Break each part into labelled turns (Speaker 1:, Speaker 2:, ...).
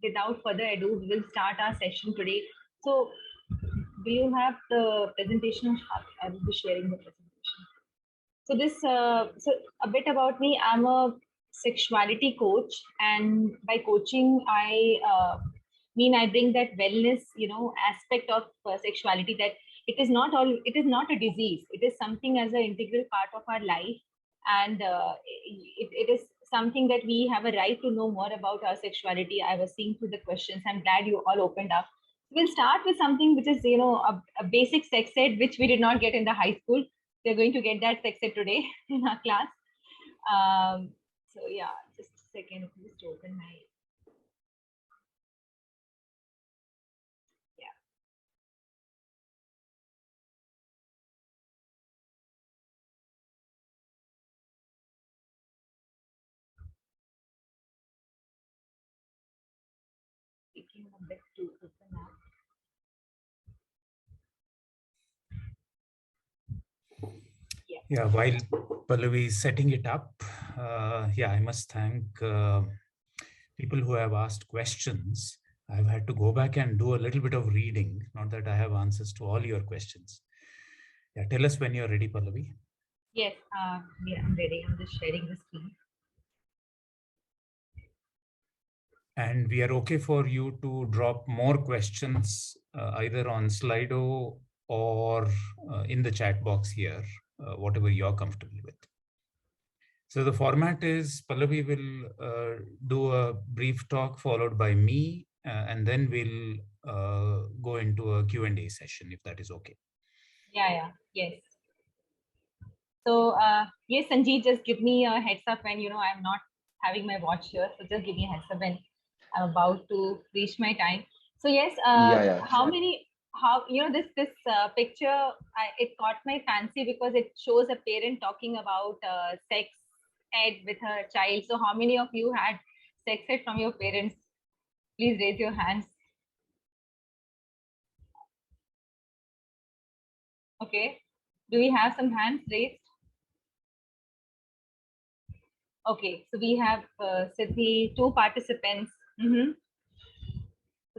Speaker 1: without further ado, we will start our session today. So, do you have the presentation? I will be sharing the presentation. So so a bit about me. I'm a sexuality coach, and by coaching, I bring that wellness, aspect of sexuality. That it is not a disease. It is something as an integral part of our life, and it is something that we have a right to know more about our sexuality. I was seeing through the questions. I'm glad you all opened up. We'll start with something which is, a basic sex ed, which we did not get in the high school. We're going to get that sex ed today in our class. So yeah, just a second, just to open my. Yeah. Taking a bit to open up.
Speaker 2: Yeah, while Pallavi is setting it up, I must thank people who have asked questions. I've had to go back and do a little bit of reading, not that I have answers to all your questions. Yeah, tell us when you're ready, Pallavi.
Speaker 1: Yes, yeah, I'm ready. I'm just sharing the screen.
Speaker 2: And we are okay for you to drop more questions either on Slido or in the chat box here, whatever you're comfortable with. So the format is Pallavi will do a brief talk followed by me, and then we'll go into a Q&A session, if that is okay.
Speaker 1: Yeah, yes. So yes, Sanjeev, just give me a heads up when I'm not having my watch here. So just give me a heads up when I'm about to reach my time. So yes, how many? How this picture? It caught my fancy because it shows a parent talking about sex ed with her child. So how many of you had sex ed from your parents? Please raise your hands. Okay. Do we have some hands raised? Okay, so we have Siddhi, 2 participants. So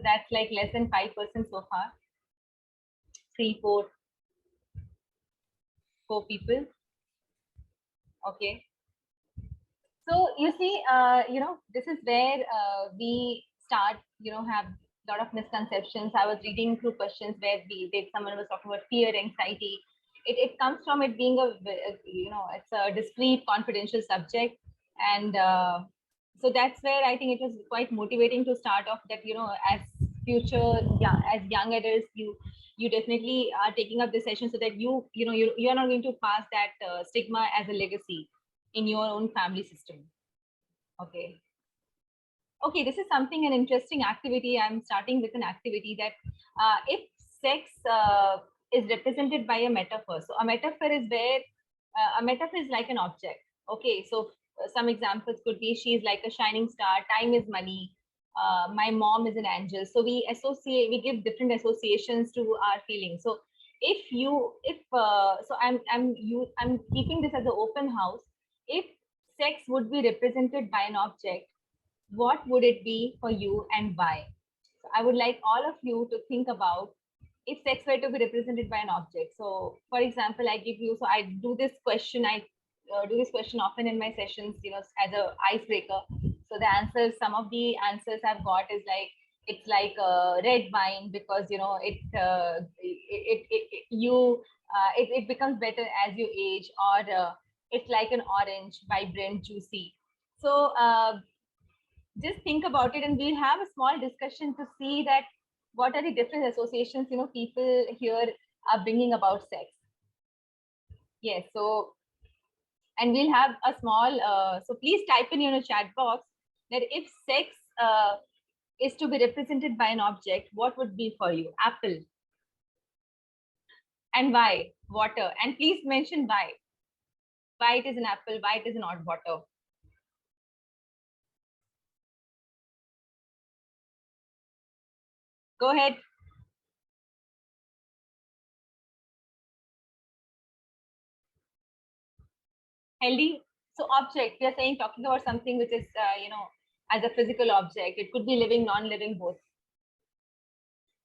Speaker 1: that's like less than 5% so far. 3, 4 people. Okay. So you see, this is where we start, have a lot of misconceptions. I was reading through questions where someone was talking about fear, anxiety. It comes from it being it's a discrete, confidential subject. And so that's where I think it was quite motivating to start off that, as young adults, you definitely are taking up this session so that you are not going to pass that stigma as a legacy in your own family system. Okay. Okay, this is something, an interesting activity. I'm starting with an activity that if sex is represented by a metaphor. So a metaphor is where a metaphor is like an object. Okay, so some examples could be she's like a shining star, time is money, my mom is an angel. So we give different associations to our feelings. So I'm keeping this as an open house. If sex would be represented by an object, what would it be for you and why? So I would like all of you to think about if sex were to be represented by an object. So for example, I do this question often in my sessions, as a icebreaker. So some of the answers I've got is like, it's like a red wine because it becomes better as you age, or it's like an orange, vibrant, juicy. So just think about it, and we'll have a small discussion to see that what are the different associations people here are bringing about sex. Yes, so, and we'll have a small so please type in your chat box that if sex is to be represented by an object, what would be for you? Apple. And why? Water. And please mention why it is an apple, why it is not water. Go ahead. Healthy. So object, we are talking about something which is, as a physical object. It could be living, non-living, both.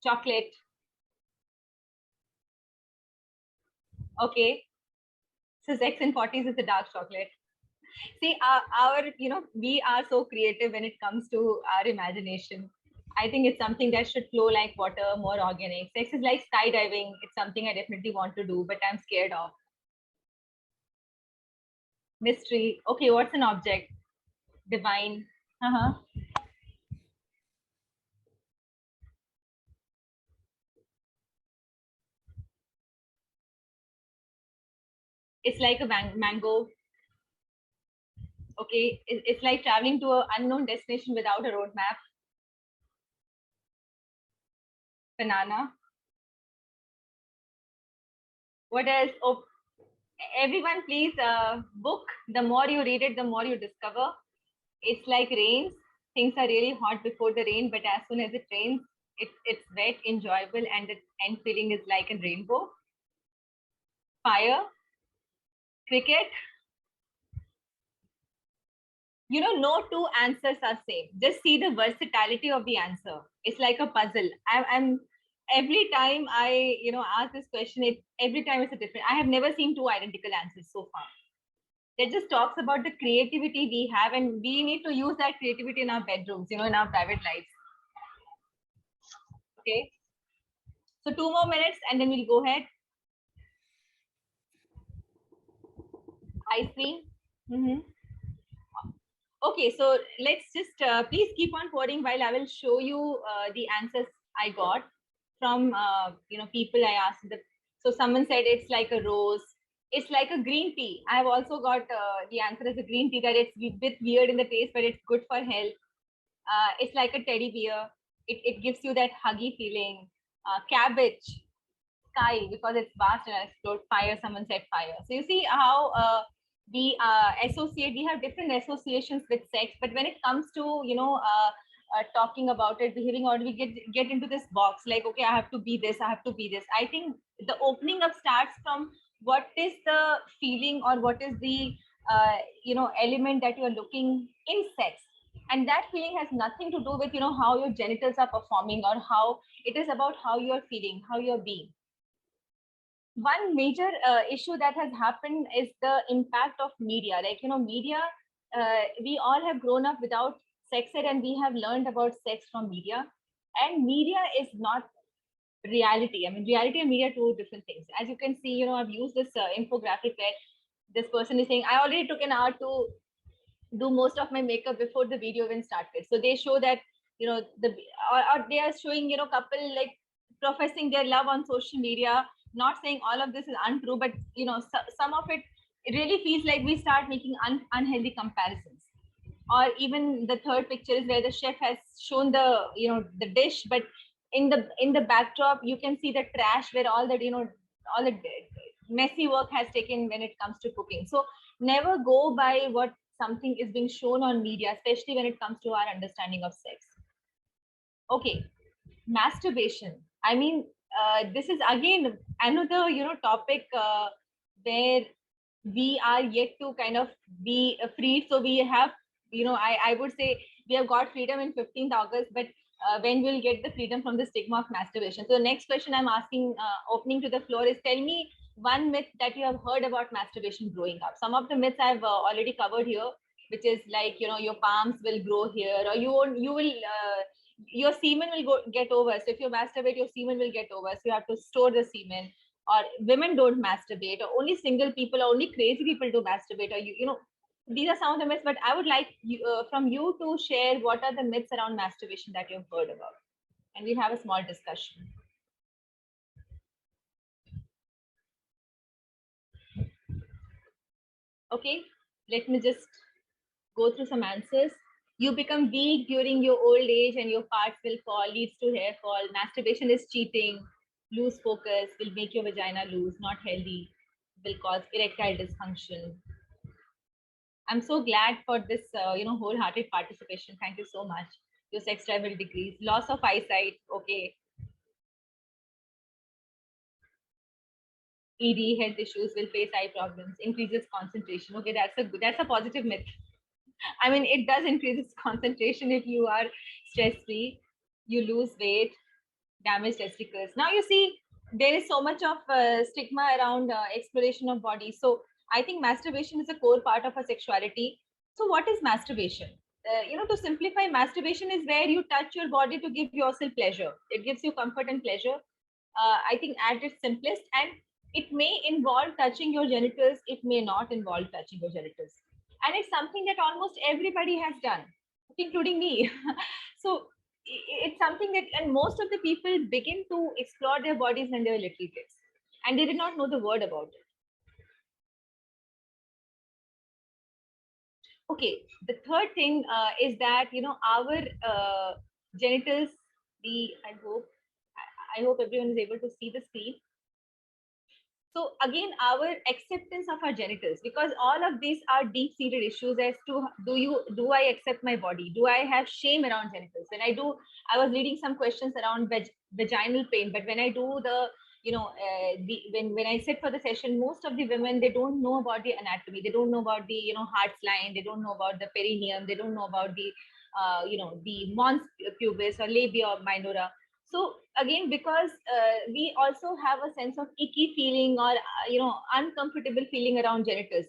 Speaker 1: Chocolate. Okay. So sex in 40s is a dark chocolate. See, we are so creative when it comes to our imagination. I think it's something that should flow like water, more organic. Sex is like skydiving. It's something I definitely want to do, but I'm scared of. Mystery. Okay, what's an object? Divine. Uh-huh. It's like a mango. Okay, it's like traveling to an unknown destination without a roadmap. Banana. What else? Oh, everyone, please book. The more you read it, the more you discover. It's like rains. Things are really hot before the rain, but as soon as it rains, it's wet, enjoyable, and the end feeling is like a rainbow. Fire. Cricket. No two answers are same. Just see the versatility of the answer. It's like a puzzle. I'm every time I ask this question, every time it's a different. I have never seen two identical answers so far. That just talks about the creativity we have, and we need to use that creativity in our bedrooms, in our private lives. Okay. So 2 more minutes, and then we'll go ahead. Ice cream. Mm-hmm. Okay, so let's just please keep on pouring while I will show you the answers I got from people I asked. So someone said it's like a rose. It's like a green tea. I have also got the answer as a green tea, that it's a bit weird in the taste, but it's good for health. It's like a teddy bear. It gives you that huggy feeling. Cabbage, sky, because it's vast and explored. Fire, someone said fire. So you see how we have different associations with sex, but when it comes to talking about it, behaving, or we get into this box like, okay, I have to be this, I have to be this. I think the opening up starts from what is the feeling, or what is the element that you are looking in sex, and that feeling has nothing to do with how your genitals are performing, or how it is about how you're feeling, how you're being. One major issue that has happened is the impact of media. Like, media, we all have grown up without sex ed, and we have learned about sex from media. And media is not reality. I mean, reality and media are two different things. As you can see, I've used this infographic where this person is saying, I already took an hour to do most of my makeup before the video even started. So they show that, or they are showing, couple like professing their love on social media, not saying all of this is untrue, but some of it really feels like we start making unhealthy comparisons. Or even the third picture is where the chef has shown the dish, but in the backdrop you can see the trash, where all the messy work has taken when it comes to cooking. So never go by what something is being shown on media, especially when it comes to our understanding of sex. Okay, masturbation. I mean, this is again another topic where we are yet to kind of be freed. So we have, I would say we have got freedom in 15th August, but when we'll get the freedom from the stigma of masturbation. So the next question I'm asking, opening to the floor, is tell me one myth that you have heard about masturbation growing up. Some of the myths I've already covered here, which is like, your palms will grow here, or you will your semen will get over. So if you masturbate, your semen will get over. So you have to store the semen. Or women don't masturbate, or only single people, or only crazy people do masturbate, or these are some of the myths. But I would like from you to share what are the myths around masturbation that you've heard about, and we'll have a small discussion. Okay, let me just go through some answers. You become weak during your old age, and your parts will fall, leads to hair fall. Masturbation is cheating. Lose focus, will make your vagina loose, not healthy, will cause erectile dysfunction. I'm so glad for this, wholehearted participation. Thank you so much. Your sex drive will decrease. Loss of eyesight. Okay. ED, health issues, will face eye problems. Increases concentration. Okay, that's a positive myth. I mean, it does increase its concentration if you are stress free. You lose weight, damage testicles. Now you see, there is so much of stigma around exploration of body. So I think masturbation is a core part of our sexuality. So what is masturbation? To simplify, masturbation is where you touch your body to give yourself pleasure. It gives you comfort and pleasure. I think at its simplest, and it may involve touching your genitals. It may not involve touching your genitals, and it's something that almost everybody has done, including me. So it's something that, and most of the people begin to explore their bodies when they were little kids, and they did not know the word about it. Okay, the third thing is that our genitals. The I hope everyone is able to see the screen. So again, our acceptance of our genitals, because all of these are deep-seated issues as to do I accept my body? Do I have shame around genitals? When I do, I was reading some questions around vaginal pain, but when I do the when I sit for the session, most of the women, they don't know about the anatomy, they don't know about the heart's line, they don't know about the perineum, they don't know about the the mons pubis or labia minora. So again, because we also have a sense of icky feeling or uncomfortable feeling around genitals.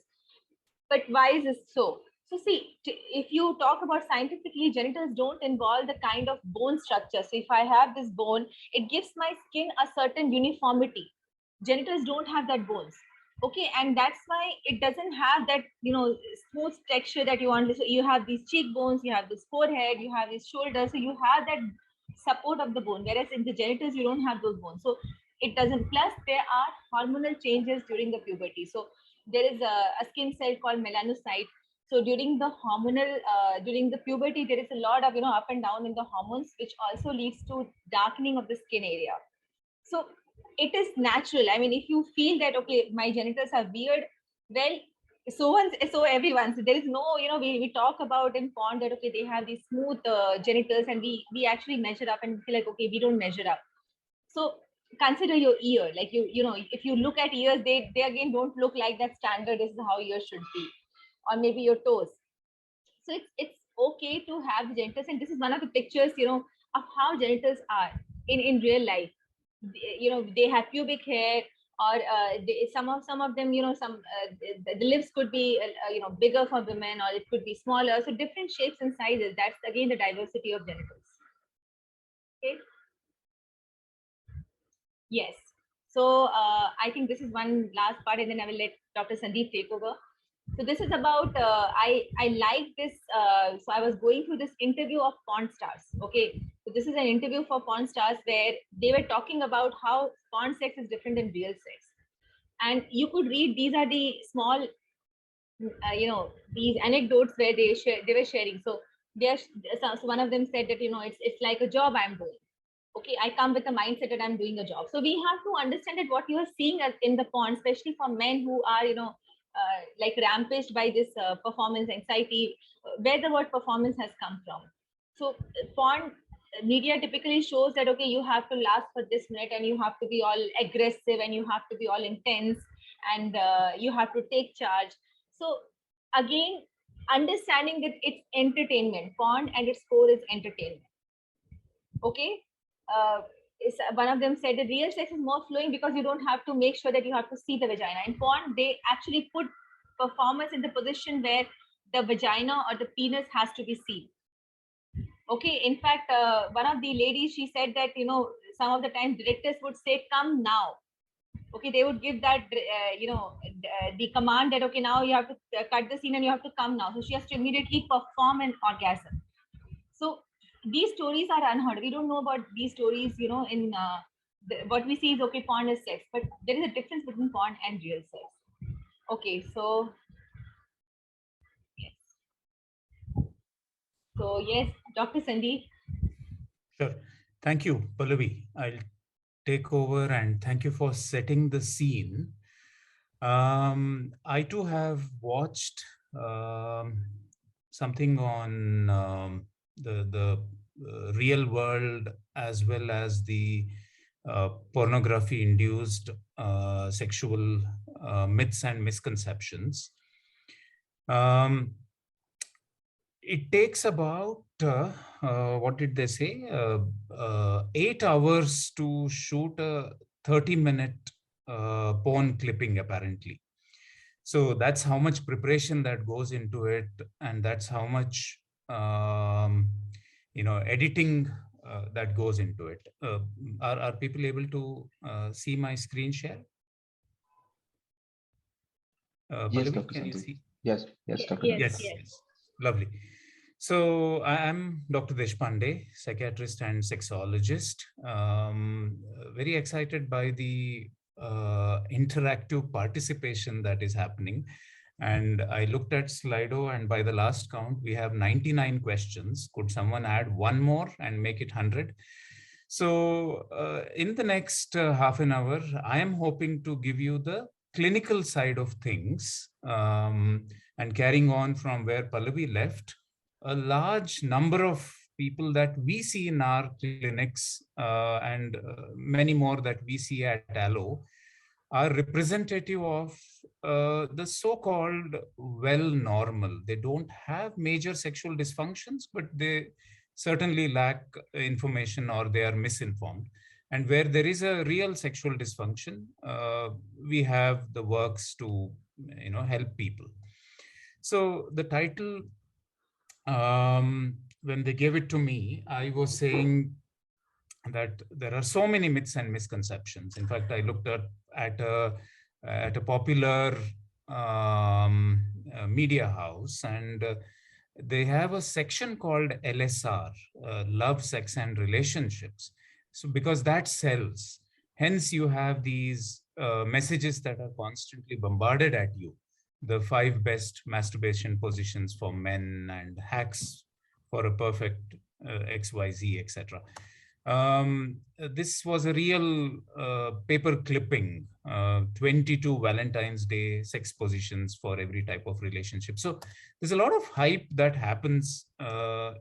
Speaker 1: But why is this so? So see, if you talk about scientifically, genitals don't involve the kind of bone structure. So if I have this bone, it gives my skin a certain uniformity. Genitals don't have that bones. Okay, and that's why it doesn't have that smooth texture that you want. So you have these cheekbones, you have this forehead, you have these shoulders. So you have that support of the bone, whereas in the genitals you don't have those bones. So it doesn't. Plus, there are hormonal changes during the puberty. So there is a skin cell called melanocyte. So during the hormonal, during the puberty, there is a lot of up and down in the hormones, which also leads to darkening of the skin area. So it is natural. I mean, if you feel that okay, my genitals are weird, well, so everyone. So there is no, we talk about in porn that okay, they have these smooth genitals, and we actually measure up and feel like okay, we don't measure up. So consider your ear, like if you look at ears, they again don't look like that standard. This is how ears should be, or maybe your toes. So it's okay to have genitals, and this is one of the pictures of how genitals are in real life. They have pubic hair, or some of them some the lips could be bigger for women, or it could be smaller. So different shapes and sizes. That's again the diversity of genitals. Okay. Yes. So I think this is one last part, and then I will let Dr. Sandip take over. So this is about I like this. So I was going through this interview of porn stars. Okay, so this is an interview for porn stars where they were talking about how porn sex is different than real sex, and you could read, these are the small these anecdotes where they were sharing. So so one of them said that it's like a job I'm doing. Okay, I come with the mindset that I'm doing a job. So we have to understand that what you are seeing in the porn, especially for men who are like rampaged by this performance anxiety, where the word performance has come from. So porn media typically shows that okay, you have to last for this minute, and you have to be all aggressive, and you have to be all intense, and you have to take charge. So again, understanding that it's entertainment, porn and its core is entertainment. Okay. One of them said the real sex is more flowing because you don't have to make sure that you have to see the vagina. In porn, they actually put performers in the position where the vagina or the penis has to be seen. Okay, in fact, one of the ladies, she said that some of the time directors would say come now. Okay, they would give that the command that okay, now you have to cut the scene and you have to come now. So she has to immediately perform an orgasm. So these stories are unheard. We don't know about these stories, in what we see is okay, porn is sex, but there is a difference between porn and real sex. Okay, so yes. So yes, Dr. Sandip.
Speaker 2: Sure. Thank you, Pallavi. I'll take over, and thank you for setting the scene. I too have watched something on the real world, as well as the pornography induced sexual myths and misconceptions. Um, it takes about, what did they say? 8 hours to shoot a 30-minute porn clipping, apparently. So that's how much preparation that goes into it, and that's how much editing that goes into it. Are people able to see my screen share?
Speaker 3: Yes,
Speaker 2: Pallavi,
Speaker 3: Dr.
Speaker 2: can you
Speaker 3: Sandip.
Speaker 2: see?
Speaker 3: Yes, yes, Dr.
Speaker 1: Yes,
Speaker 3: Sandip.
Speaker 2: Yes,
Speaker 1: yes.
Speaker 2: yes. Lovely. So I am Dr. Deshpande, psychiatrist and sexologist. Very excited by the interactive participation that is happening. And I looked at Slido, and by the last count, we have 99 questions. Could someone add one more and make it 100? So in the next half an hour, I am hoping to give you the clinical side of things, and carrying on from where Pallavi left. A large number of people that we see in our clinics, and many more that we see at Allo, are representative of the so-called well normal. They don't have major sexual dysfunctions, but they certainly lack information, or they are misinformed. And where there is a real sexual dysfunction, we have the works to help people. So the title, when they gave it to me, I was saying that there are so many myths and misconceptions. In fact, I looked at a popular media house, and they have a section called LSR, Love, Sex, and Relationships. So because that sells, hence you have these messages that are constantly bombarded at you: the 5 best masturbation positions for men, and hacks for a perfect XYZ, etc. This was a real paper clipping, 22 Valentine's Day sex positions for every type of relationship. So there's a lot of hype that happens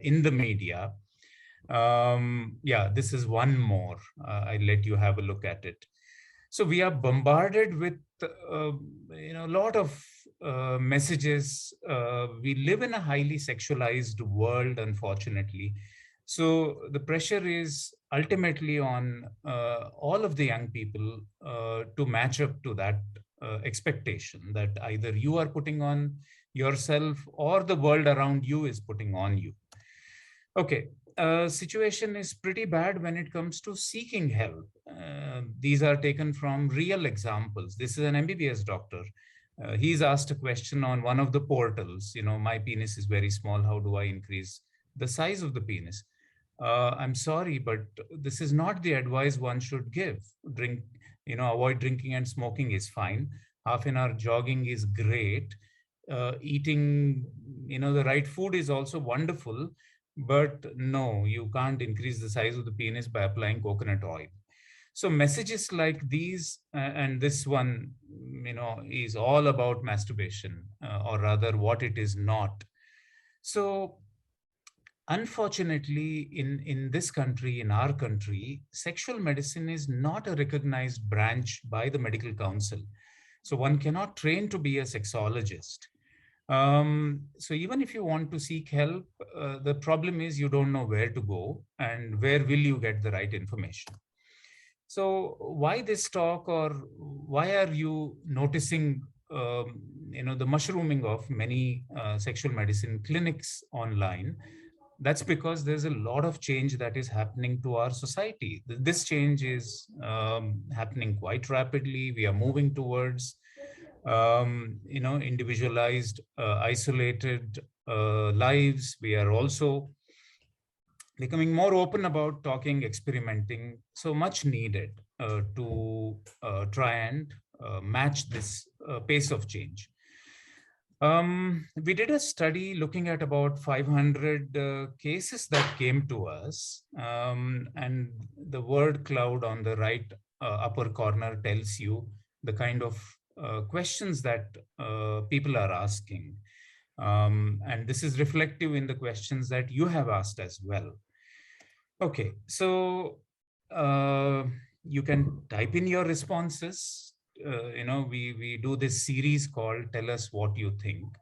Speaker 2: in the media. Yeah, this is one more. I'll let you have a look at it. So we are bombarded with a lot of messages. We live in a highly sexualized world, unfortunately. So the pressure is ultimately on all of the young people to match up to that expectation that either you are putting on yourself, or the world around you is putting on you. Okay, situation is pretty bad when it comes to seeking help. These are taken from real examples. This is an MBBS doctor. He's asked a question on one of the portals. My penis is very small. How do I increase the size of the penis? I'm sorry, but this is not the advice one should give. Avoid drinking and smoking is fine. Half an hour jogging is great. Eating, the right food is also wonderful, but no, you can't increase the size of the penis by applying coconut oil. So messages like these, and this one, is all about masturbation, or rather what it is not. So unfortunately, in this country, in our country, sexual medicine is not a recognized branch by the medical council. So one cannot train to be a sexologist. So even if you want to seek help, the problem is you don't know where to go and where will you get the right information. So why this talk, or why are you noticing the mushrooming of many sexual medicine clinics online? That's because there's a lot of change that is happening to our society. This change is happening quite rapidly. We are moving towards individualized, isolated lives. We are also becoming more open about talking, experimenting. So much needed to try and match this pace of change. We did a study looking at about 500 cases that came to us, and the word cloud on the right upper corner tells you the kind of questions that people are asking. And this is reflective in the questions that you have asked as well. Okay, so you can type in your responses. We do this series called Tell Us What You Think.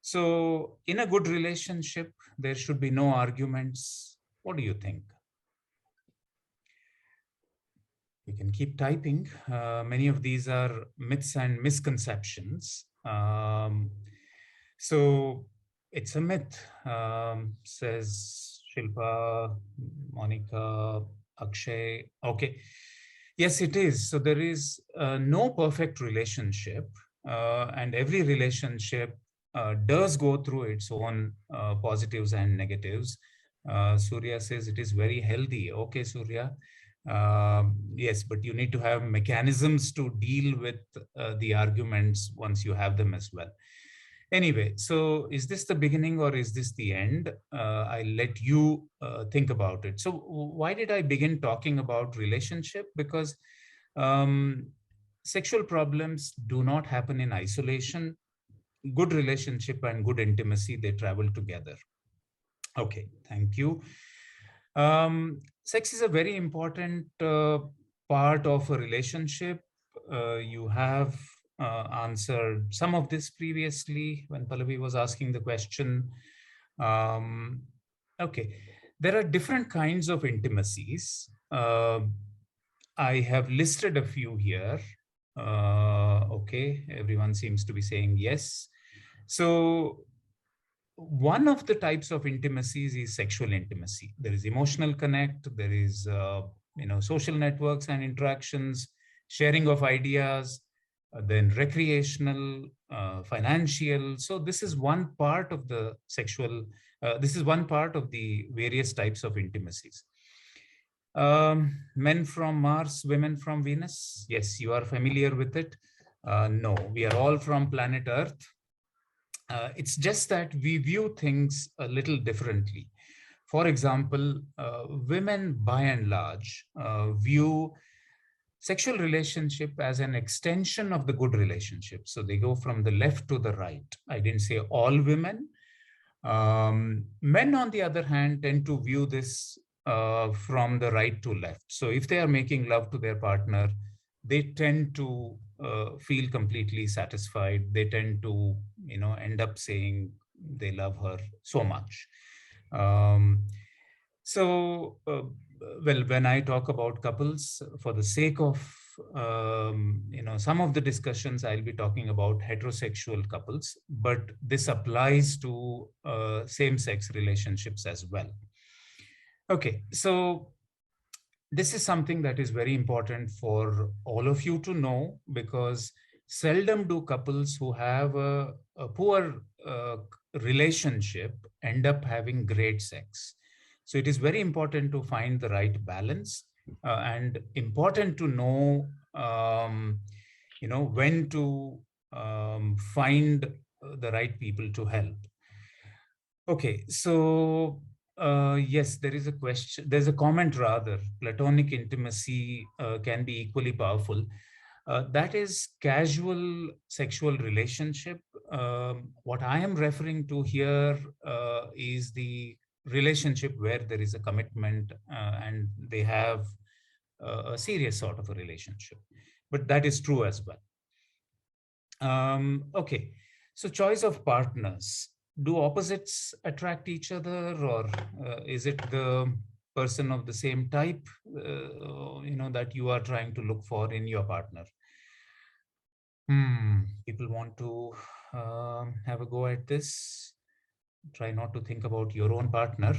Speaker 2: So in a good relationship, there should be no arguments. What do you think? You can keep typing. Many of these are myths and misconceptions. So it's a myth, says Shilpa, Monica, Akshay. Okay. Yes, it is. So there is no perfect relationship, and every relationship does go through its own positives and negatives. Surya says it is very healthy. Okay, Surya. Yes, but you need to have mechanisms to deal with the arguments once you have them as well. Anyway, so is this the beginning or is this the end? I'll let you think about it. So why did I begin talking about relationship? Because sexual problems do not happen in isolation. Good relationship and good intimacy, they travel together. Okay, thank you. Sex is a very important part of a relationship. You have answered some of this previously when Pallavi was asking the question. Okay, there are different kinds of intimacies. I have listed a few here. Okay, everyone seems to be saying yes. So one of the types of intimacies is sexual intimacy. There is emotional connect, there is social networks and interactions, sharing of ideas, then recreational, financial. So this is one part of the sexual, this is one part of the various types of intimacies. Men from Mars, women from Venus. Yes, you are familiar with it. No, we are all from planet Earth. It's just that we view things a little differently. For example, women by and large view sexual relationship as an extension of the good relationship. So they go from the left to the right. I didn't say all women. Men, on the other hand, tend to view this from the right to left. So if they are making love to their partner, they tend to feel completely satisfied. They tend to, end up saying they love her so much. Well, when I talk about couples, for the sake of some of the discussions, I'll be talking about heterosexual couples, but this applies to same-sex relationships as well. Okay, so this is something that is very important for all of you to know, because seldom do couples who have a poor relationship end up having great sex. So it is very important to find the right balance and important to know, when to find the right people to help. Okay, so yes, there is a question. There's a comment rather. Platonic intimacy can be equally powerful. That is casual sexual relationship. What I am referring to here is the relationship where there is a commitment and they have a serious sort of a relationship. But that is true as well. Okay, so choice of partners. Do opposites attract each other, or is it the person of the same type, that you are trying to look for in your partner? People want to have a go at this. Try not to think about your own partner.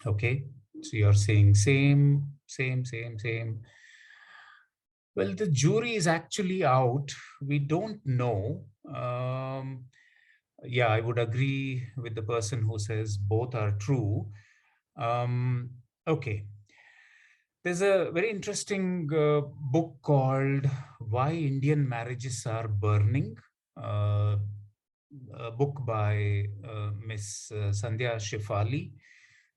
Speaker 2: Okay, so you're saying same. Well, the jury is actually out. We don't know. Yeah, I would agree with the person who says both are true. Okay. There's a very interesting book called Why Indian Marriages Are Burning, a book by Miss Sandhya Shefali.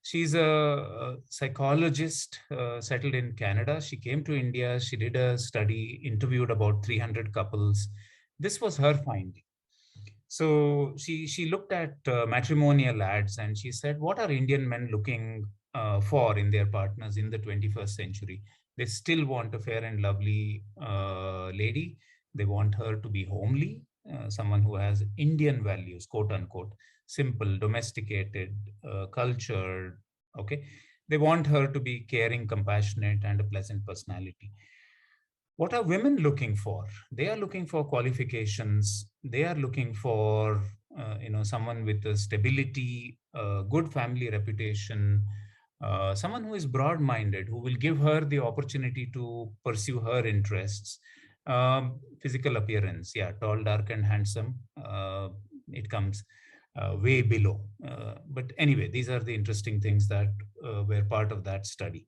Speaker 2: She's a psychologist settled in Canada. She came to India. She did a study, interviewed about 300 couples. This was her finding. So she looked at matrimonial ads and she said, what are Indian men looking for in their partners in the 21st century? They still want a fair and lovely lady. They want her to be homely. someone who has Indian values, quote unquote, simple, domesticated, cultured, okay? They want her to be caring, compassionate, and a pleasant personality. What are women looking for? They are looking for qualifications. They are looking for, someone with a stability, good family reputation, someone who is broad-minded, who will give her the opportunity to pursue her interests. Physical appearance, yeah, tall, dark, and handsome. It comes way below. But anyway, these are the interesting things that were part of that study.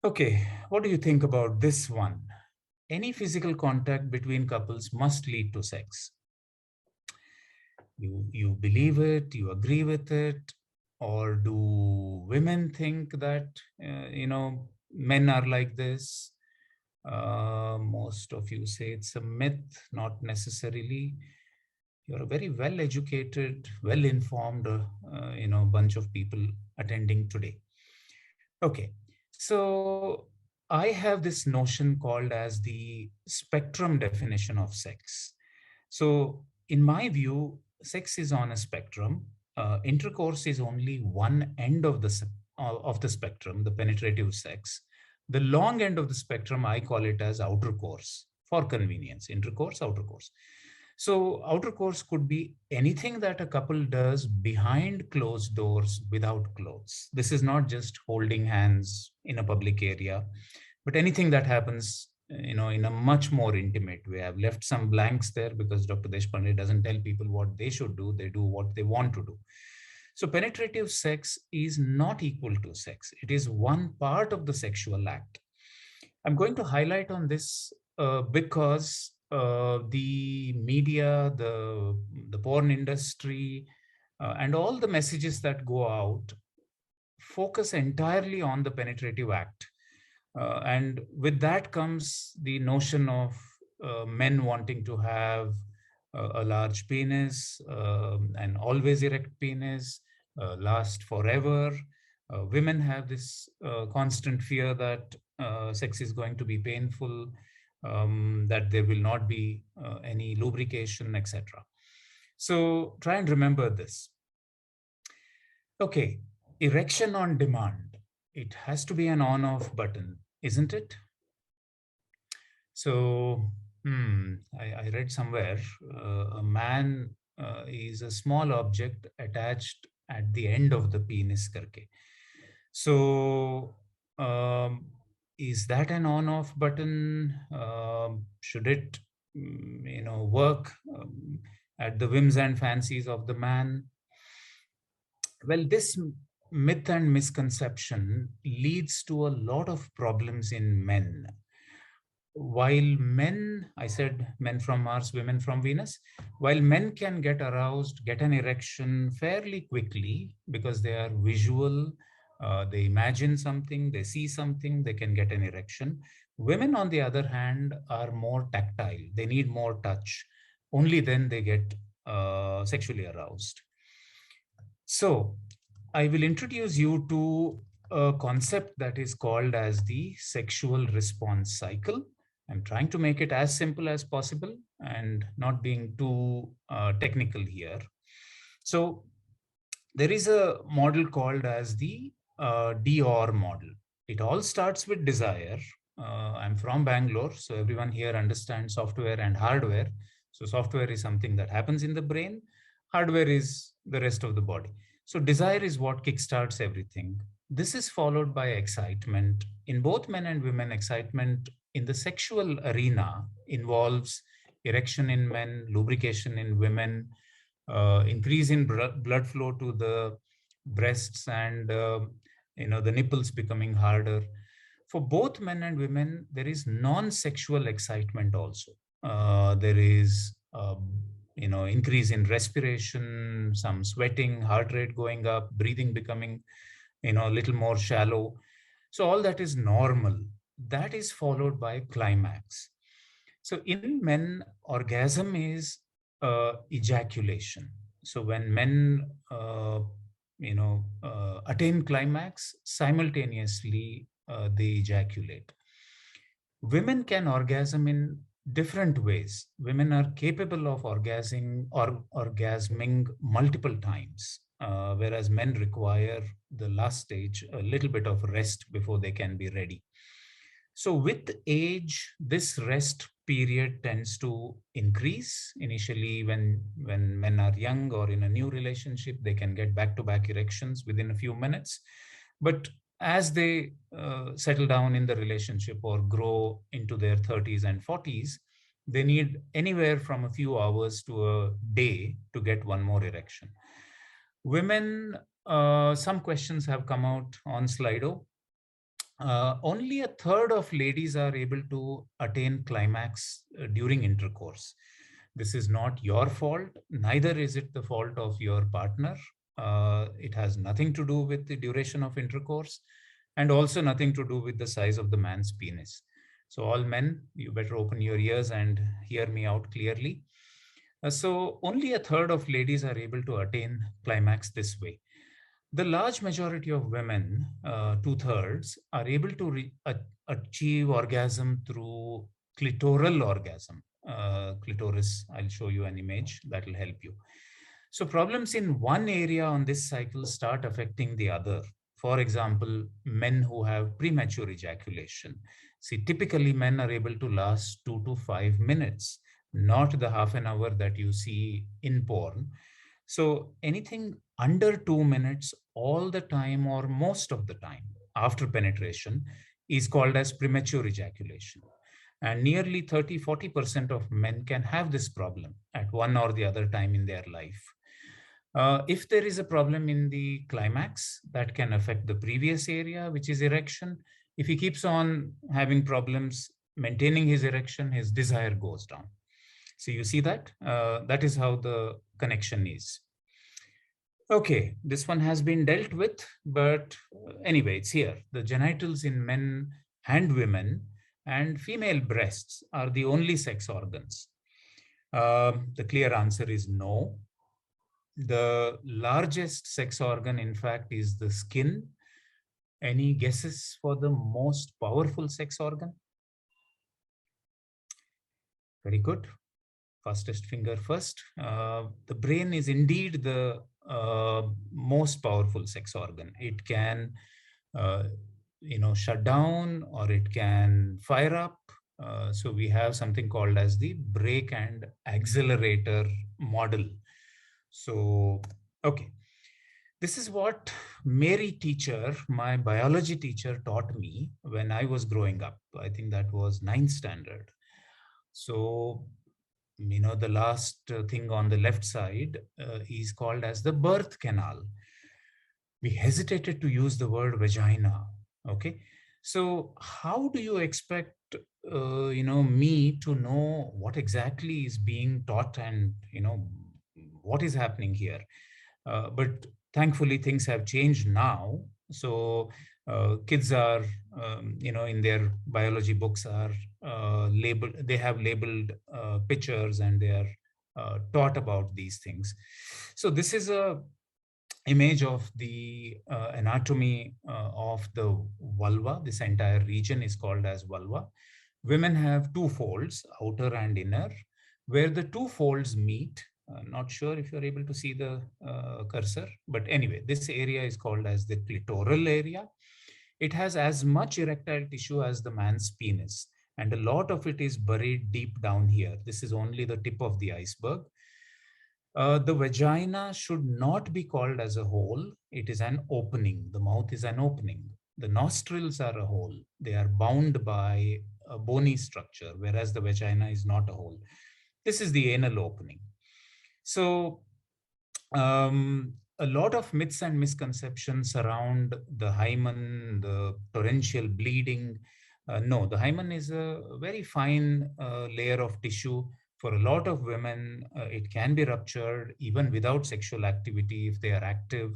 Speaker 2: Okay, what do you think about this one? Any physical contact between couples must lead to sex. You believe it, you agree with it, or do women think that, men are like this? Most of you say it's a myth, not necessarily. You're a very well-educated, well-informed, bunch of people attending today. Okay, so I have this notion called as the spectrum definition of sex. So in my view, sex is on a spectrum. Intercourse is only one end of the spectrum, the penetrative sex. The long end of the spectrum, I call it as outer course for convenience. Intercourse, outer course. So outer course could be anything that a couple does behind closed doors without clothes. This is not just holding hands in a public area, but anything that happens, in a much more intimate way. I've left some blanks there because Dr. Deshpande doesn't tell people what they should do. They do what they want to do. So penetrative sex is not equal to sex. It is one part of the sexual act. I'm going to highlight on this because the media, the porn industry, and all the messages that go out focus entirely on the penetrative act. And with that comes the notion of men wanting to have a large penis, an always erect penis, last forever. Women have this constant fear that sex is going to be painful, that there will not be any lubrication, etc. So try and remember this. Okay, erection on demand. It has to be an on-off button, isn't it? So I read somewhere a man is a small object attached at the end of the penis karke. So is that an on-off button? Should it work at the whims and fancies of the man? Well, this myth and misconception leads to a lot of problems in men. While men, I said men from Mars, women from Venus, while men can get aroused, get an erection fairly quickly because they are visual, they imagine something, they see something, they can get an erection. Women, on the other hand, are more tactile. They need more touch. Only then they get sexually aroused. So I will introduce you to a concept that is called as the sexual response cycle. I'm trying to make it as simple as possible and not being too technical here. So there is a model called as the DOR model. It all starts with desire. I'm from Bangalore, so everyone here understands software and hardware. So software is something that happens in the brain. Hardware is the rest of the body. So desire is what kickstarts everything. This is followed by excitement. In both men and women, excitement in the sexual arena involves erection in men, lubrication in women, increase in blood flow to the breasts, and the nipples becoming harder. For both men and women, there is non-sexual excitement also. There is increase in respiration, some sweating, heart rate going up, breathing becoming a little more shallow. So all that is normal. That is followed by climax. So in men, orgasm is ejaculation. So when men attain climax, simultaneously they ejaculate. Women can orgasm in different ways. Women are capable of orgasming or orgasming multiple times, whereas men require the last stage, a little bit of rest before they can be ready. So with age, this rest period tends to increase. Initially, when men are young or in a new relationship, they can get back-to-back erections within a few minutes. But as they settle down in the relationship or grow into their 30s and 40s, they need anywhere from a few hours to a day to get one more erection. Women, some questions have come out on Slido. Only a third of ladies are able to attain climax during intercourse. This is not your fault, neither is it the fault of your partner. It has nothing to do with the duration of intercourse and also nothing to do with the size of the man's penis. So all men, you better open your ears and hear me out clearly. So only a third of ladies are able to attain climax this way. The large majority of women, 2/3, are able to achieve orgasm through clitoral orgasm. Clitoris, I'll show you an image that will help you. So problems in one area on this cycle start affecting the other. For example, men who have premature ejaculation. See, typically men are able to last 2 to 5 minutes, not the half an hour that you see in porn. So anything under 2 minutes all the time or most of the time after penetration is called as premature ejaculation. And nearly 30-40% of men can have this problem at one or the other time in their life. If there is a problem in the climax, that can affect the previous area, which is erection. If he keeps on having problems maintaining his erection, his desire goes down. So you see that? That is how the connection is. Okay, this one has been dealt with, but anyway, it's here. The genitals in men and women and female breasts are the only sex organs. The clear answer is no. The largest sex organ, in fact, is the skin. Any guesses for the most powerful sex organ? Very good. Fastest finger first. The brain is indeed the most powerful sex organ. It can, shut down or it can fire up. So we have something called as the brake and accelerator model. So, okay. This is what Mary teacher, my biology teacher, taught me when I was growing up. I think that was 9th standard. So, the last thing on the left side is called as the birth canal. We hesitated to use the word vagina. Okay. So how do you expect, me to know what exactly is being taught and, what is happening here? But thankfully things have changed now. So kids are, in their biology books are labeled, they have labeled pictures and they are taught about these things. So this is a image of the anatomy of the vulva. This entire region is called as vulva. Women have two folds, outer and inner, where the two folds meet. Not sure if you're able to see the cursor, but anyway, this area is called as the clitoral area. It has as much erectile tissue as the man's penis, and a lot of it is buried deep down here. This is only the tip of the iceberg. The vagina should not be called as a hole. It is an opening. The mouth is an opening. The nostrils are a hole. They are bound by a bony structure, whereas the vagina is not a hole. This is the anal opening. So a lot of myths and misconceptions around the hymen, the torrential bleeding. No, the hymen is a very fine layer of tissue. For a lot of women, it can be ruptured even without sexual activity if they are active.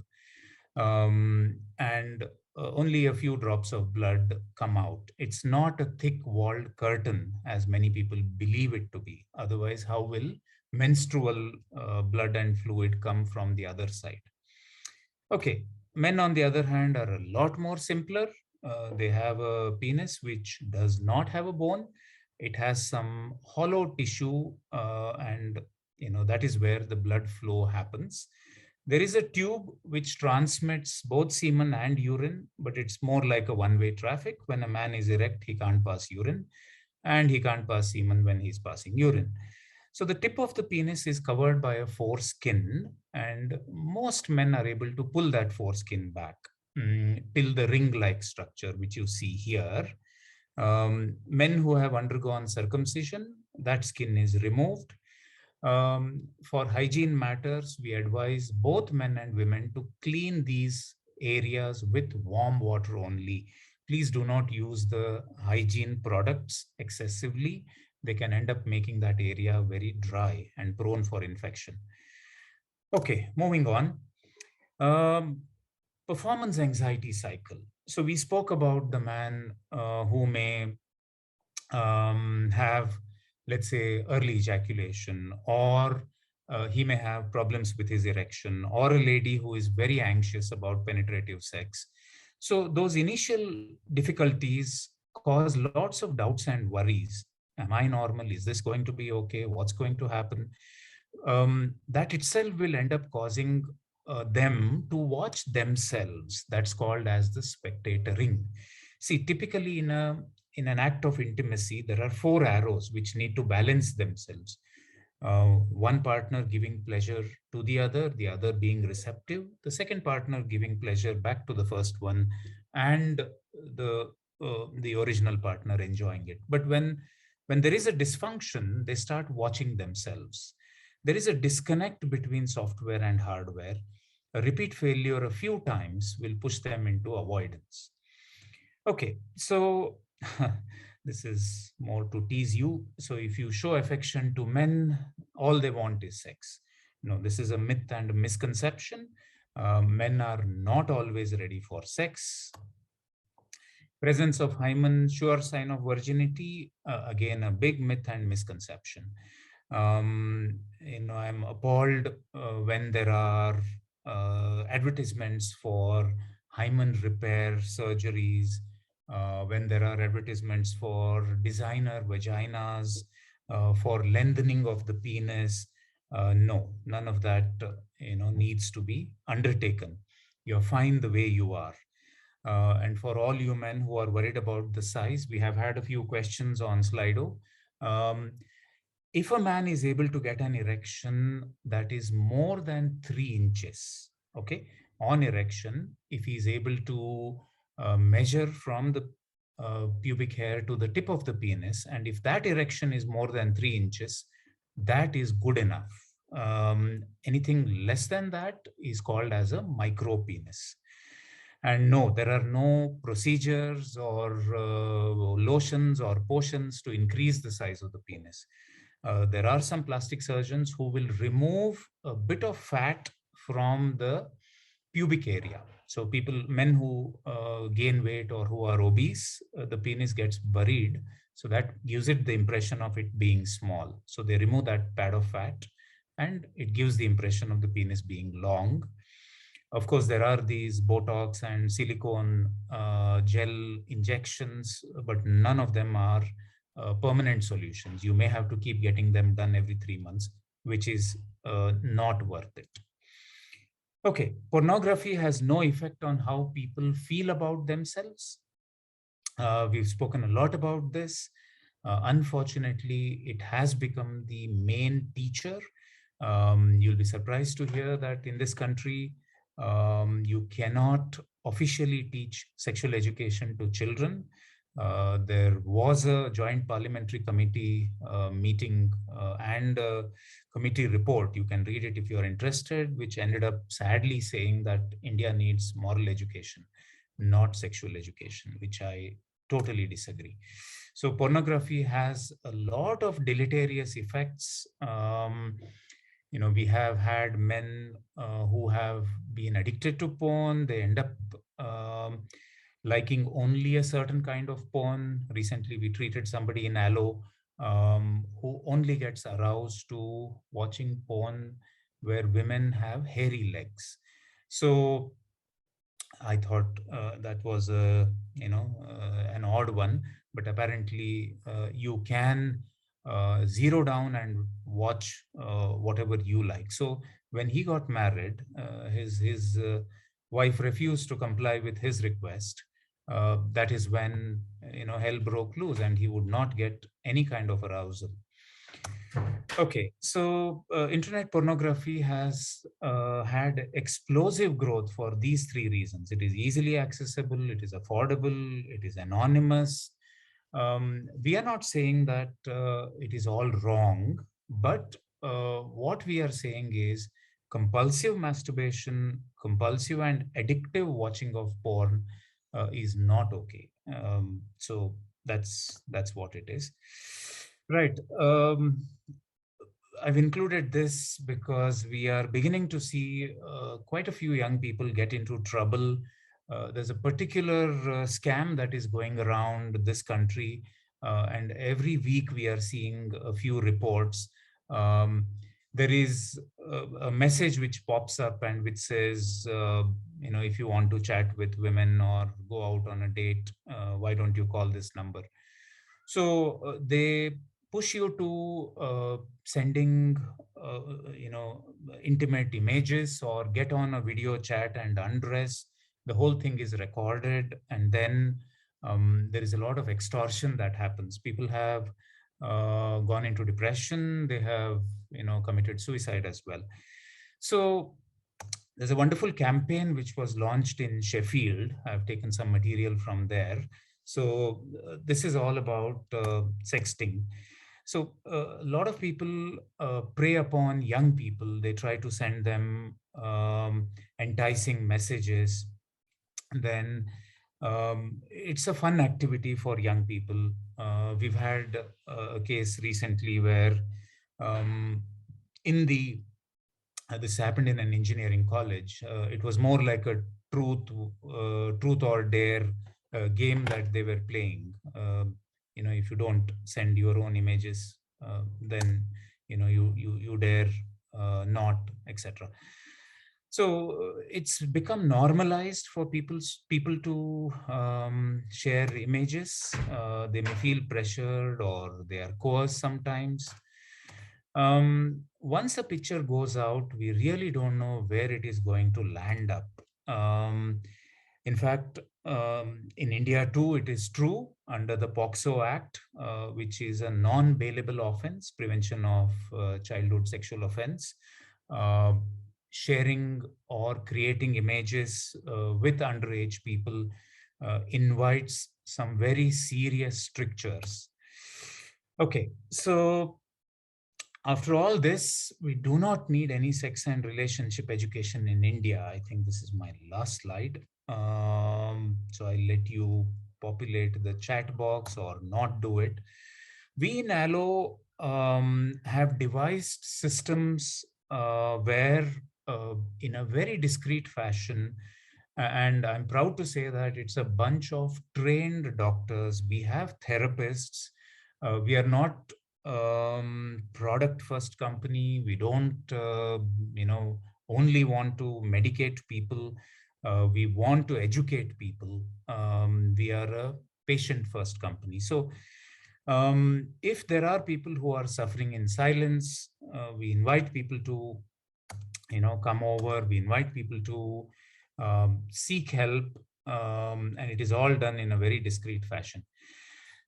Speaker 2: And only a few drops of blood come out. It's not a thick walled curtain as many people believe it to be. Otherwise, how will menstrual blood and fluid come from the other side? Okay, men on the other hand are a lot more simpler. They have a penis which does not have a bone. it has some hollow tissue, and that is where the blood flow happens. There is a tube which transmits both semen and urine, but it's more like a one-way traffic. When a man is erect, he can't pass urine, and he can't pass semen when he's passing urine. So the tip of the penis is covered by a foreskin, and most men are able to pull that foreskin back till the ring-like structure, which you see here. Men who have undergone circumcision, that skin is removed. For hygiene matters, we advise both men and women to clean these areas with warm water only. Please do not use the hygiene products excessively. They can end up making that area very dry and prone for infection. Okay, moving on. Performance anxiety cycle. So we spoke about the man who may have, let's say, early ejaculation, or he may have problems with his erection, or a lady who is very anxious about penetrative sex. So those initial difficulties cause lots of doubts and worries. Am I normal? Is this going to be okay? What's going to happen? That itself will end up causing them to watch themselves. That's called as the spectatoring. See, typically in an act of intimacy, there are four arrows which need to balance themselves. One partner giving pleasure to the other being receptive, the second partner giving pleasure back to the first one, and the original partner enjoying it. But when there is a dysfunction, they start watching themselves. There is a disconnect between software and hardware. A repeat failure a few times will push them into avoidance. Okay, so this is more to tease you. So if you show affection to men, all they want is sex. No, this is a myth and a misconception. Men are not always ready for sex. Presence of hymen, sure sign of virginity, again, a big myth and misconception. I'm appalled when there are advertisements for hymen repair surgeries, when there are advertisements for designer vaginas, for lengthening of the penis. No, none of that needs to be undertaken. You're fine the way you are. And for all you men who are worried about the size, we have had a few questions on Slido. If a man is able to get an erection that is more than 3 inches, okay, on erection, if he is able to measure from the pubic hair to the tip of the penis, and if that erection is more than 3 inches, that is good enough. Anything less than that is called as a micro penis. And no, there are no procedures or lotions or potions to increase the size of the penis. There are some plastic surgeons who will remove a bit of fat from the pubic area. So men who gain weight or who are obese, the penis gets buried. So that gives it the impression of it being small. So they remove that pad of fat and it gives the impression of the penis being long. Of course, there are these Botox and silicone gel injections, but none of them are permanent solutions. You may have to keep getting them done every 3 months, which is not worth it. Okay, pornography has no effect on how people feel about themselves. We've spoken a lot about this. Unfortunately, it has become the main teacher. You'll be surprised to hear that in this country, you cannot officially teach sexual education to children. There was a joint parliamentary committee meeting and a committee report. You can read it if you're interested, which ended up sadly saying that India needs moral education, not sexual education, which I totally disagree. So pornography has a lot of deleterious effects. We have had men who have been addicted to porn. They end up liking only a certain kind of porn. Recently, we treated somebody in Allo who only gets aroused to watching porn where women have hairy legs. So I thought that was an odd one, but apparently you can zero down and watch whatever you like. So when he got married, his wife refused to comply with his request. That is when hell broke loose, and he would not get any kind of arousal. Okay, so internet pornography has had explosive growth for these three reasons. It is easily accessible, it is affordable, it is anonymous. We are not saying that it is all wrong, but what we are saying is compulsive masturbation, compulsive and addictive watching of porn is not okay. So that's what it is. Right. I've included this because we are beginning to see quite a few young people get into trouble. There's a particular scam that is going around this country, and every week we are seeing a few reports. There is a message which pops up and which says, if you want to chat with women or go out on a date, why don't you call this number? So they push you to sending intimate images or get on a video chat and undress. The whole thing is recorded, and then there is a lot of extortion that happens. People have gone into depression. They have committed suicide as well. So there's a wonderful campaign which was launched in Sheffield. I've taken some material from there. So this is all about sexting. So a lot of people prey upon young people. They try to send them enticing messages. Then it's a fun activity for young people. We've had a case recently where in the this happened in an engineering college. It was more like a truth or dare game that they were playing. If you don't send your own images, then you dare not, etc. So it's become normalized for people to share images. They may feel pressured or they are coerced sometimes. Once a picture goes out, we really don't know where it is going to land up. In fact, in India too, it is true under the POCSO Act, which is a non-bailable offense, prevention of childhood sexual offense. Sharing or creating images with underage people invites some very serious strictures. Okay, so after all this, we do not need any sex and relationship education in India. I think this is my last slide. So I'll let you populate the chat box or not do it. We in Allo have devised systems where in a very discreet fashion, and I'm proud to say that it's a bunch of trained doctors. We have therapists. We are not product first company. We don't only want to medicate people. We want to educate people. We are a patient first company. So if there are people who are suffering in silence, we invite people to come over. We invite people to seek help, and it is all done in a very discreet fashion.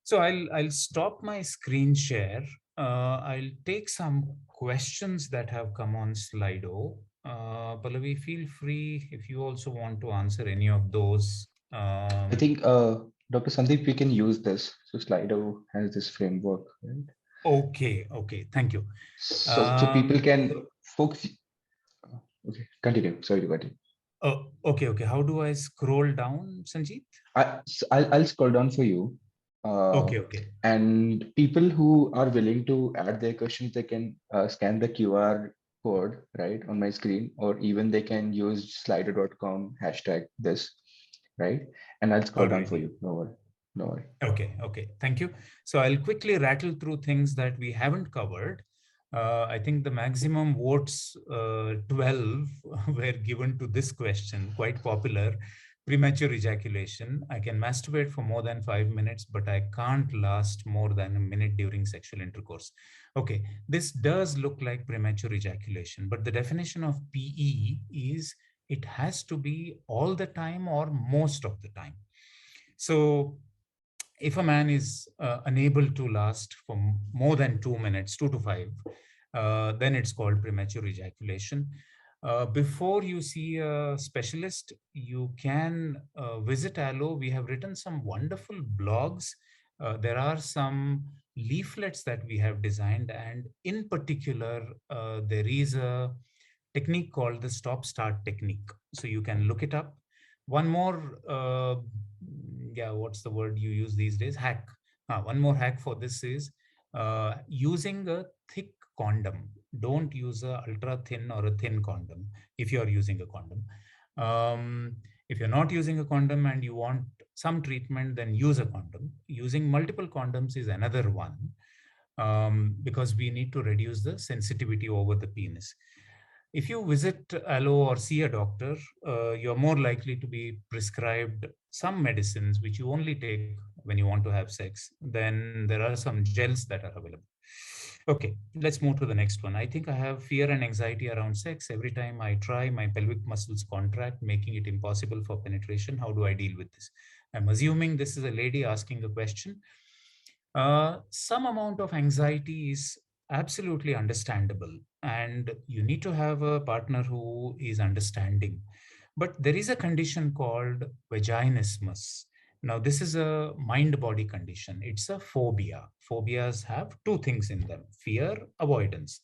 Speaker 2: So I'll stop my screen share. I'll take some questions that have come on Slido. Pallavi, feel free if you also want to answer any of those.
Speaker 3: I think, Dr. Sandip, we can use this. So Slido has this framework, right?
Speaker 2: Okay, thank you.
Speaker 3: So people can, folks, okay, continue. Sorry to continue.
Speaker 2: Oh, okay. How do I scroll down, Sanjeet?
Speaker 3: I'll scroll down for you.
Speaker 2: Okay.
Speaker 3: And people who are willing to add their questions, they can scan the QR code right on my screen, or even they can use slido.com hashtag this, right? And I'll scroll down for you. No worry.
Speaker 2: Okay. Thank you. So I'll quickly rattle through things that we haven't covered. I think the maximum votes, 12, were given to this question, quite popular. premature ejaculation. I can masturbate for more than 5 minutes, but I can't last more than a minute during sexual intercourse. Okay, this does look like premature ejaculation, but the definition of PE is it has to be all the time or most of the time. So if a man is unable to last for more than 2 minutes, 2 to 5, then it's called premature ejaculation. Before you see a specialist, you can visit Allo. We have written some wonderful blogs. There are some leaflets that we have designed, and in particular, there is a technique called the stop-start technique. So you can look it up. One more, yeah, what's the word you use these days? Hack. One more hack for this is using a thick condom. Don't use a ultra thin or a thin condom if you are using a condom. If you're not using a condom and you want some treatment, then use a condom. Using multiple condoms is another one, because we need to reduce the sensitivity over the penis. If you visit Allo or see a doctor, you're more likely to be prescribed some medicines which you only take when you want to have sex. Then there are some gels that are available. Okay, let's move to the next one. I think I have fear and anxiety around sex. Every time I try, my pelvic muscles contract, making it impossible for penetration. How do I deal with this? I'm assuming this is a lady asking a question. Some amount of anxiety is absolutely understandable, and you need to have a partner who is understanding. But there is a condition called vaginismus. Now, this is a mind body condition. It's a phobia. Phobias have two things in them: fear, avoidance.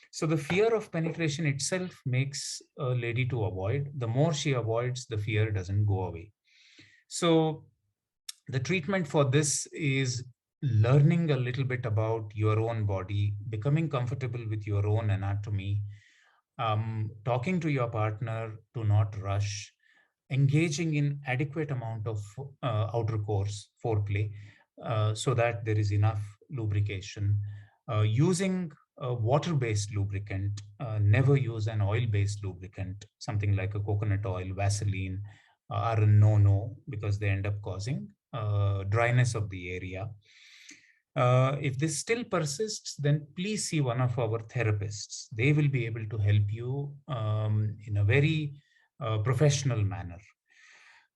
Speaker 2: So, the fear of penetration itself makes a lady to avoid. The more she avoids, the fear doesn't go away. So, the treatment for this is learning a little bit about your own body, becoming comfortable with your own anatomy, talking to your partner to not rush, engaging in adequate amount of outer course foreplay, so that there is enough lubrication, using a water-based lubricant. Never use an oil-based lubricant. Something like a coconut oil, Vaseline are a no-no, because they end up causing dryness of the area. If this still persists, then please see one of our therapists. They will be able to help you in a very professional manner.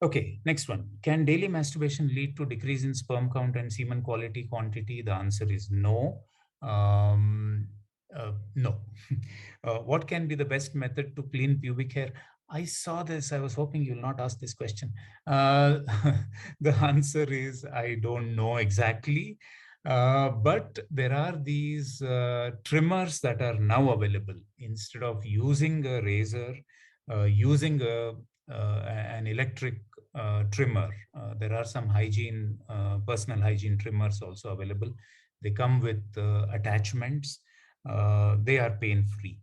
Speaker 2: Okay, next one. Can daily masturbation lead to decrease in sperm count and semen quality quantity? The answer is no. No. What can be the best method to clean pubic hair? I saw this. I was hoping you'll not ask this question. The answer is I don't know exactly. But there are these trimmers that are now available. Instead of using a razor, using an electric trimmer, there are some hygiene, personal hygiene trimmers also available. They come with attachments. They are pain-free.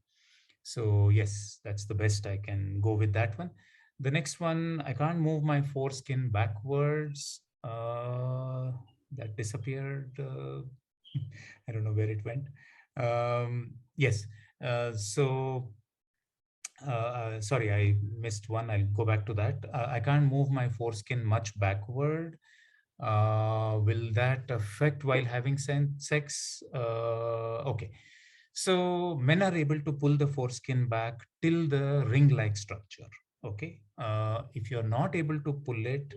Speaker 2: So yes, that's the best I can go with that one. The next one, I can't move my foreskin backwards. That disappeared. I don't know where it went. Yes. Sorry, I missed one. I'll go back to that. I can't move my foreskin much backward. Will that affect while having sex? Okay. So men are able to pull the foreskin back till the ring-like structure. Okay. If you're not able to pull it,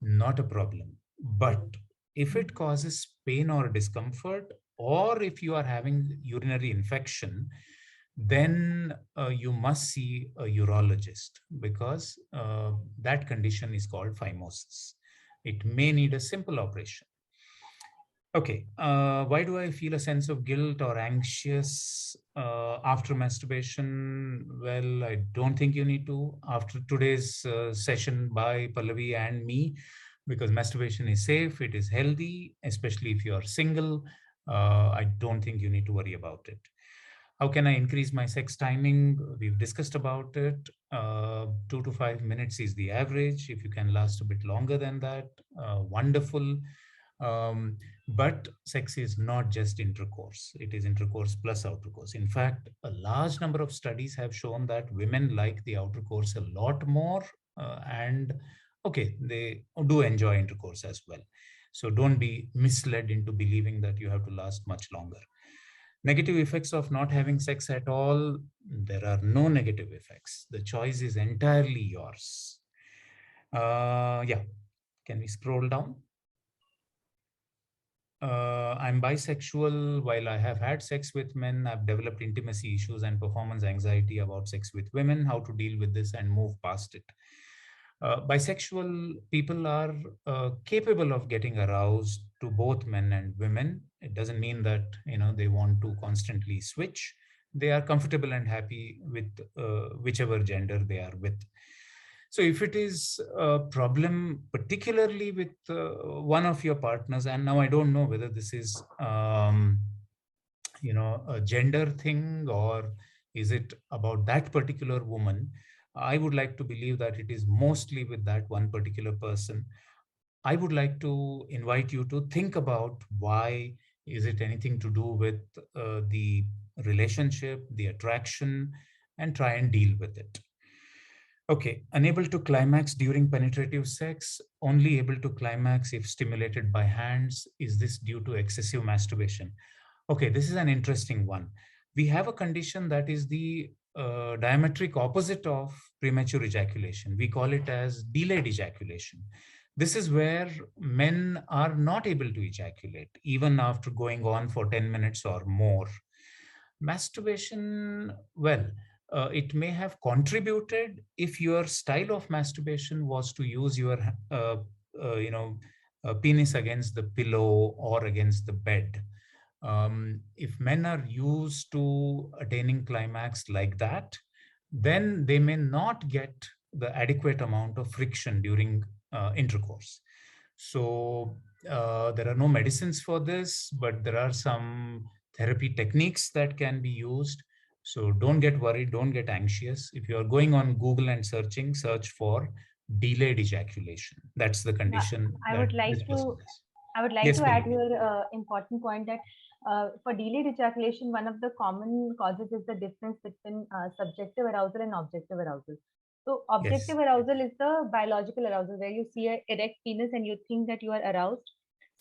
Speaker 2: not a problem. But if it causes pain or discomfort, or if you are having urinary infection, then you must see a urologist, because that condition is called phimosis. It may need a simple operation. Okay, why do I feel a sense of guilt or anxious after masturbation? Well, I don't think you need to after today's session by Pallavi and me, because masturbation is safe, it is healthy, especially if you are single. I don't think you need to worry about it. How can I increase my sex timing? We've discussed about it. 2 to 5 minutes is the average. If you can last a bit longer than that, wonderful. But sex is not just intercourse. It is intercourse plus outer course. In fact, a large number of studies have shown that women like the outer course a lot more, and okay, they do enjoy intercourse as well. So don't be misled into believing that you have to last much longer. Negative effects of not having sex at all, there are no negative effects. The choice is entirely yours. Yeah, can we scroll down? I'm bisexual. While I have had sex with men, I've developed intimacy issues and performance anxiety about sex with women, how to deal with this and move past it. Bisexual people are capable of getting aroused to both men and women. It doesn't mean that they want to constantly switch. They are comfortable and happy with whichever gender they are with. So if it is a problem, particularly with one of your partners, and now I don't know whether this is, a gender thing or is it about that particular woman, I would like to believe that it is mostly with that one particular person. I would like to invite you to think about why is it anything to do with the relationship, the attraction, and try and deal with it. Okay, unable to climax during penetrative sex, only able to climax if stimulated by hands. Is this due to excessive masturbation? Okay, this is an interesting one. We have a condition that is the diametric opposite of premature ejaculation. We call it as delayed ejaculation. This is where men are not able to ejaculate even after going on for 10 minutes or more. Masturbation, well, it may have contributed if your style of masturbation was to use your penis against the pillow or against the bed. If men are used to attaining climax like that, then they may not get the adequate amount of friction during intercourse. So there are no medicines for this, but there are some therapy techniques that can be used. So don't get worried, don't get anxious. If you are going on Google and searching, search for delayed ejaculation. That's the
Speaker 1: Yeah,
Speaker 2: condition
Speaker 1: I
Speaker 2: that
Speaker 1: would like
Speaker 2: this person
Speaker 1: to
Speaker 2: has.
Speaker 1: I would like
Speaker 2: Yes,
Speaker 1: to add
Speaker 2: Pallavi.
Speaker 1: here important point that for delayed ejaculation, one of the common causes is the difference between subjective arousal and objective arousal. So objective
Speaker 2: Yes,
Speaker 1: arousal is the biological arousal where you see an erect penis and you think that you are aroused.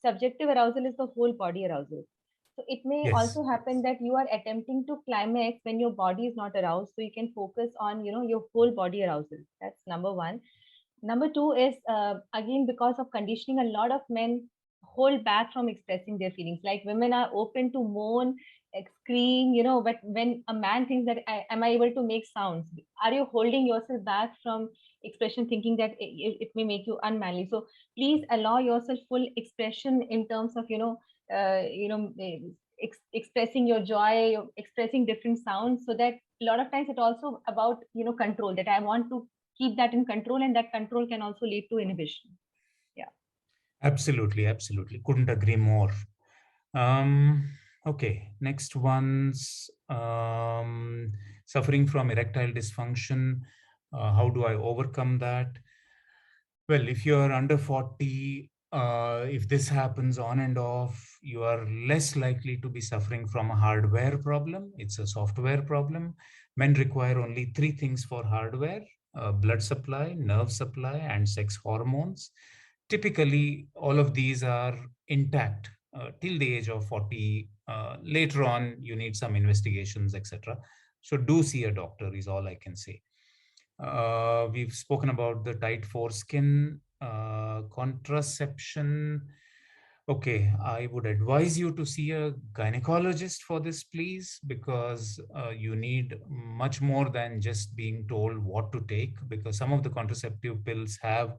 Speaker 1: Subjective arousal is the whole body arousal. So it may
Speaker 2: yes,
Speaker 1: also happen that you are attempting to climax when your body is not aroused. So you can focus on, your whole body arousal. That's number one. Number two is again because of conditioning, a lot of men hold back from expressing their feelings. Like women are open to moan, scream, but when a man thinks that am I able to make sounds? Are you holding yourself back from expression, thinking that it may make you unmanly? So please allow yourself full expression in terms of expressing your joy, expressing different sounds, so that a lot of times it also about control, that I want to keep that in control, and that control can also lead to inhibition. Yeah.
Speaker 2: absolutely, absolutely. Couldn't agree more. Um, okay, next one's suffering from erectile dysfunction. How do I overcome that? Well, if you're under 40, if this happens on and off, you are less likely to be suffering from a hardware problem. It's a software problem. Men require only three things for hardware: blood supply, nerve supply, and sex hormones. Typically, all of these are intact till the age of 40. Later on, you need some investigations, etc. So do see a doctor is all I can say. We've spoken about the tight foreskin, contraception. Okay, I would advise you to see a gynecologist for this, please, because you need much more than just being told what to take, because some of the contraceptive pills have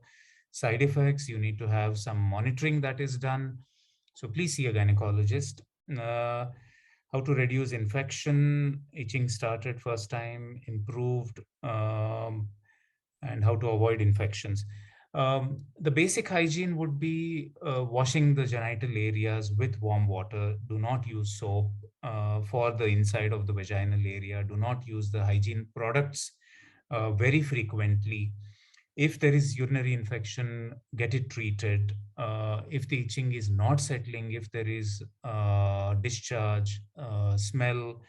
Speaker 2: side effects. You need to have some monitoring that is done. So please see a gynecologist. Uh, how to reduce infection, itching started first time, improved, and how to avoid infections. The basic hygiene would be washing the genital areas with warm water. Do not use soap for the inside of the vaginal area. Do not use the hygiene products very frequently. If there is urinary infection, get it treated. If the itching is not settling, if there is discharge, smell,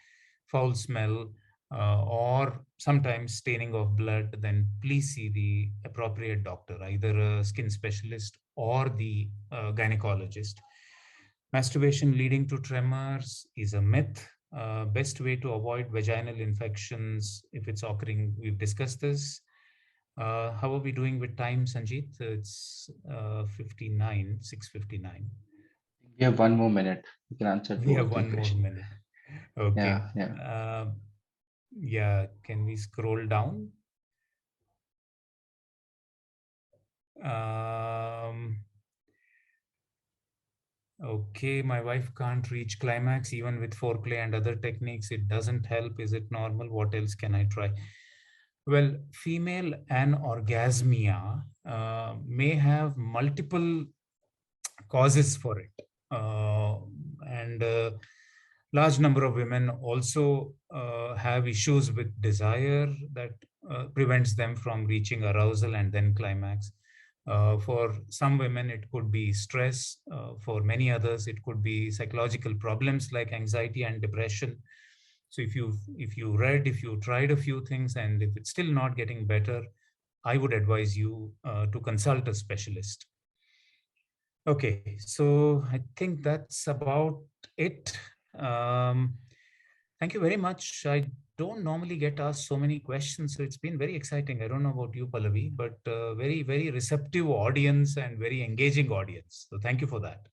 Speaker 2: foul smell, or sometimes staining of blood, then please see the appropriate doctor, either a skin specialist or the gynecologist. Masturbation leading to tremors is a myth. Best way to avoid vaginal infections if it's occurring, we've discussed this. How are we doing with time, Sanjeet? It's 6:59.
Speaker 3: We have 1 more minute. You can answer
Speaker 2: We
Speaker 3: two or
Speaker 2: have
Speaker 3: three
Speaker 2: one more
Speaker 3: questions.
Speaker 2: minute. Okay.
Speaker 3: Yeah, yeah.
Speaker 2: Yeah, can we scroll down? Okay, my wife can't reach climax even with foreplay and other techniques. It doesn't help. Is it normal? What else can I try? Well, female anorgasmia may have multiple causes for it. And large number of women also have issues with desire that prevents them from reaching arousal and then climax. For some women, it could be stress. For many others, it could be psychological problems like anxiety and depression. So if you tried a few things and if it's still not getting better, I would advise you to consult a specialist. Okay, so I think that's about it. Um, Thank you very much. I don't normally get asked so many questions, so it's been very exciting. I don't know about you, Pallavi, but very, very receptive audience and very engaging audience. So thank you for that.